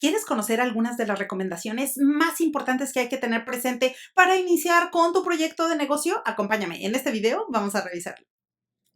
¿Quieres conocer algunas de las recomendaciones más importantes que hay que tener presente para iniciar con tu proyecto de negocio? Acompáñame, en este video vamos a revisarlo.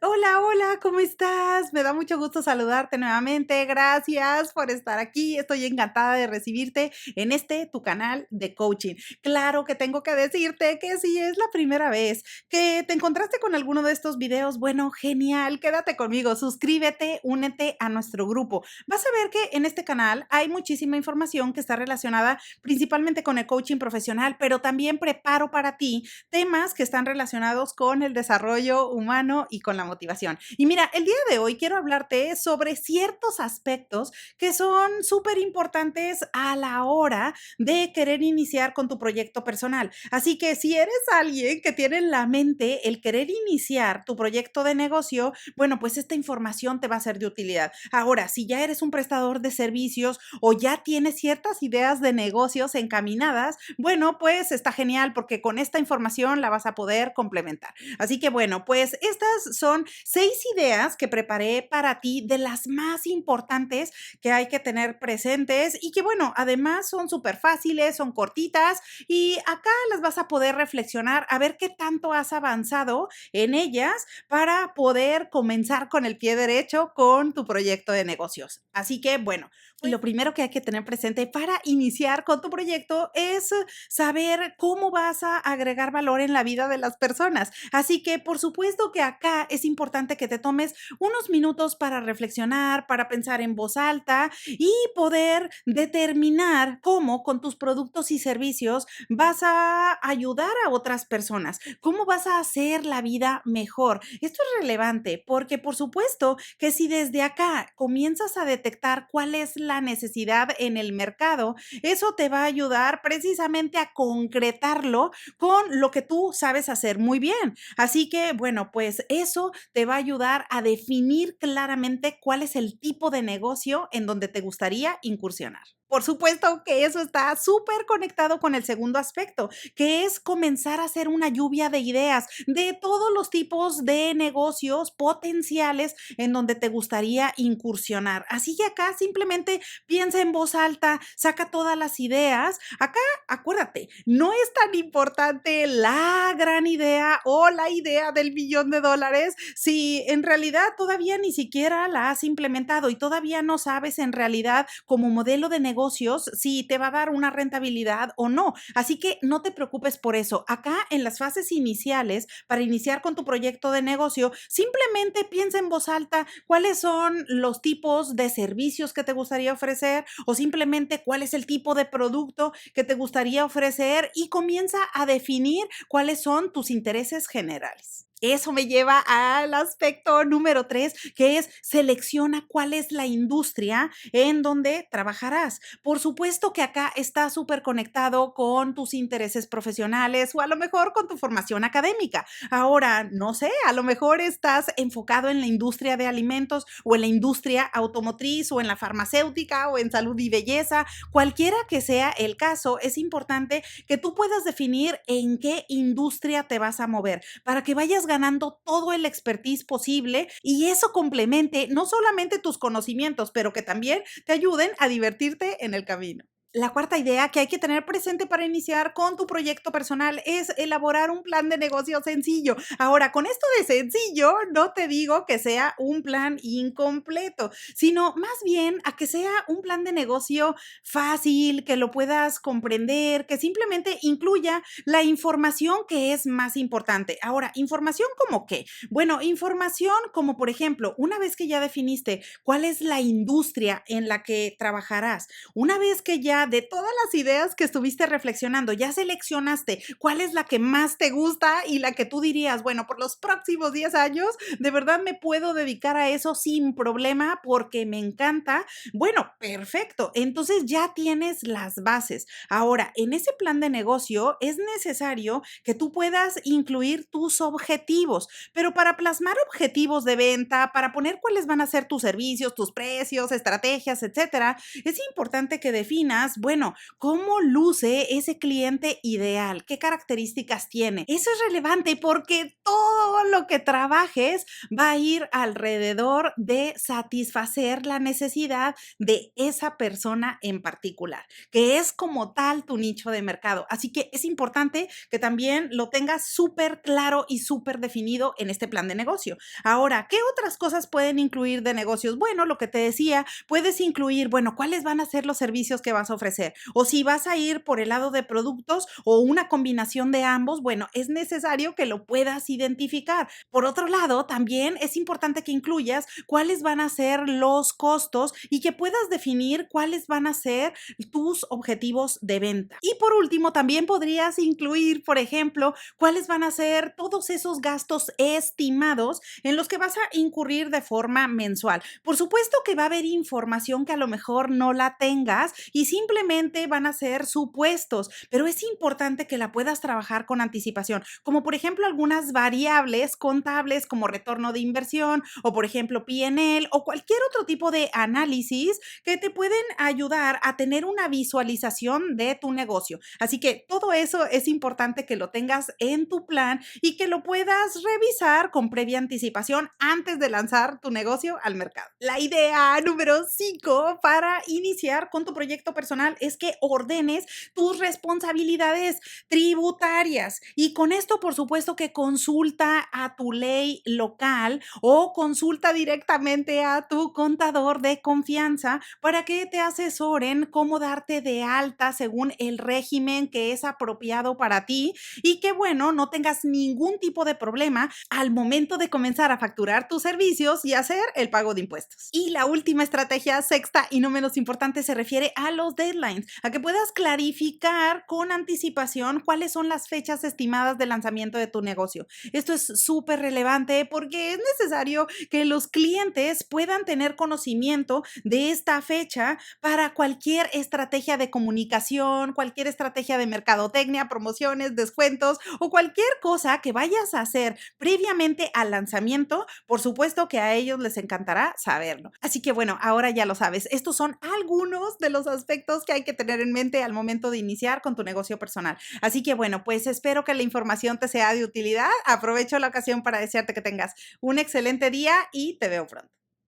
Hola, hola, ¿cómo estás? Me da mucho gusto saludarte nuevamente. Gracias por estar aquí. Estoy encantada de recibirte en este tu canal de coaching. Claro que tengo que decirte que si es la primera vez que te encontraste con alguno de estos videos, bueno, genial, quédate conmigo, suscríbete, únete a nuestro grupo. Vas a ver que en este canal hay muchísima información que está relacionada principalmente con el coaching profesional, pero también preparo para ti temas que están relacionados con el desarrollo humano y con la motivación. Y mira, el día de hoy quiero hablarte sobre ciertos aspectos que son súper importantes a la hora de querer iniciar con tu proyecto personal. Así que si eres alguien que tiene en la mente el querer iniciar tu proyecto de negocio, bueno, pues esta información te va a ser de utilidad. Ahora, si ya eres un prestador de servicios o ya tienes ciertas ideas de negocios encaminadas, bueno, pues está genial porque con esta información la vas a poder complementar. Así que bueno, pues estas son 6 ideas que preparé para ti de las más importantes que hay que tener presentes y que bueno, además son súper fáciles, son cortitas y acá las vas a poder reflexionar a ver qué tanto has avanzado en ellas para poder comenzar con el pie derecho con tu proyecto de negocios. Así que bueno, lo primero que hay que tener presente para iniciar con tu proyecto es saber cómo vas a agregar valor en la vida de las personas. Así que, por supuesto que acá es importante que te tomes unos minutos para reflexionar, para pensar en voz alta y poder determinar cómo con tus productos y servicios vas a ayudar a otras personas, cómo vas a hacer la vida mejor. Esto es relevante porque, por supuesto, que si desde acá comienzas a detectar cuál es la necesidad en el mercado, eso te va a ayudar precisamente a concretarlo con lo que tú sabes hacer muy bien. Así que, bueno, pues eso te va a ayudar a definir claramente cuál es el tipo de negocio en donde te gustaría incursionar. Por supuesto que eso está súper conectado con el segundo aspecto, que es comenzar a hacer una lluvia de ideas de todos los tipos de negocios potenciales en donde te gustaría incursionar. Así que acá simplemente piensa en voz alta, saca todas las ideas. Acá, acuérdate, no es tan importante la gran idea o la idea del millón de dólares si en realidad todavía ni siquiera la has implementado y todavía no sabes en realidad como modelo de negocios si te va a dar una rentabilidad o no. Así que no te preocupes por eso. Acá en las fases iniciales, para iniciar con tu proyecto de negocio, simplemente piensa en voz alta cuáles son los tipos de servicios que te gustaría ofrecer o simplemente cuál es el tipo de producto que te gustaría ofrecer y comienza a definir cuáles son tus intereses generales. Eso me lleva al aspecto número 3, que es selecciona cuál es la industria en donde trabajarás. Por supuesto que acá está súper conectado con tus intereses profesionales o a lo mejor con tu formación académica. Ahora, no sé, a lo mejor estás enfocado en la industria de alimentos o en la industria automotriz o en la farmacéutica o en salud y belleza. Cualquiera que sea el caso, es importante que tú puedas definir en qué industria te vas a mover para que vayas ganando todo el expertise posible y eso complemente no solamente tus conocimientos, pero que también te ayuden a divertirte en el camino. La cuarta idea que hay que tener presente para iniciar con tu proyecto personal es elaborar un plan de negocio sencillo. Ahora, con esto de sencillo, no te digo que sea un plan incompleto, sino más bien a que sea un plan de negocio fácil, que lo puedas comprender, que simplemente incluya la información que es más importante. Ahora, ¿información como qué? Bueno, información como, por ejemplo, una vez que ya definiste cuál es la industria en la que trabajarás, una vez que ya de todas las ideas que estuviste reflexionando, ya seleccionaste cuál es la que más te gusta y la que tú dirías, bueno, por los próximos 10 años, de verdad me puedo dedicar a eso sin problema porque me encanta. Bueno, perfecto. Entonces ya tienes las bases. Ahora, en ese plan de negocio es necesario que tú puedas incluir tus objetivos, pero para plasmar objetivos de venta, para poner cuáles van a ser tus servicios, tus precios, estrategias, etcétera, es importante que definas bueno, ¿cómo luce ese cliente ideal? ¿Qué características tiene? Eso es relevante porque todo lo que trabajes va a ir alrededor de satisfacer la necesidad de esa persona en particular, que es como tal tu nicho de mercado. Así que es importante que también lo tengas súper claro y súper definido en este plan de negocio. Ahora, ¿qué otras cosas pueden incluir de negocios? Bueno, lo que te decía, puedes incluir, bueno, cuáles van a ser los servicios que vas a ofrecer, o si vas a ir por el lado de productos o una combinación de ambos, bueno, es necesario que lo puedas identificar. Por otro lado, también es importante que incluyas cuáles van a ser los costos y que puedas definir cuáles van a ser tus objetivos de venta. Y por último, también podrías incluir, por ejemplo, cuáles van a ser todos esos gastos estimados en los que vas a incurrir de forma mensual. Por supuesto que va a haber información que a lo mejor no la tengas y simplemente van a ser supuestos, pero es importante que la puedas trabajar con anticipación, como por ejemplo algunas variables contables como retorno de inversión o por ejemplo P&L o cualquier otro tipo de análisis que te pueden ayudar a tener una visualización de tu negocio. Así que todo eso es importante que lo tengas en tu plan y que lo puedas revisar con previa anticipación antes de lanzar tu negocio al mercado. La idea número 5 para iniciar con tu proyecto personal es que ordenes tus responsabilidades tributarias y con esto, por supuesto, que consulta a tu ley local o consulta directamente a tu contador de confianza para que te asesoren cómo darte de alta según el régimen que es apropiado para ti y que, bueno, no tengas ningún tipo de problema al momento de comenzar a facturar tus servicios y hacer el pago de impuestos. Y la última estrategia, sexta y no menos importante, se refiere a los deadlines, a que puedas clarificar con anticipación cuáles son las fechas estimadas de lanzamiento de tu negocio. Esto es súper relevante porque es necesario que los clientes puedan tener conocimiento de esta fecha para cualquier estrategia de comunicación, cualquier estrategia de mercadotecnia, promociones, descuentos o cualquier cosa que vayas a hacer previamente al lanzamiento. Por supuesto que a ellos les encantará saberlo. Así que bueno, ahora ya lo sabes. Estos son algunos de los aspectos que hay que tener en mente al momento de iniciar con tu negocio personal. Así que bueno, pues espero que la información te sea de utilidad. Aprovecho la ocasión para desearte que tengas un excelente día y te veo pronto.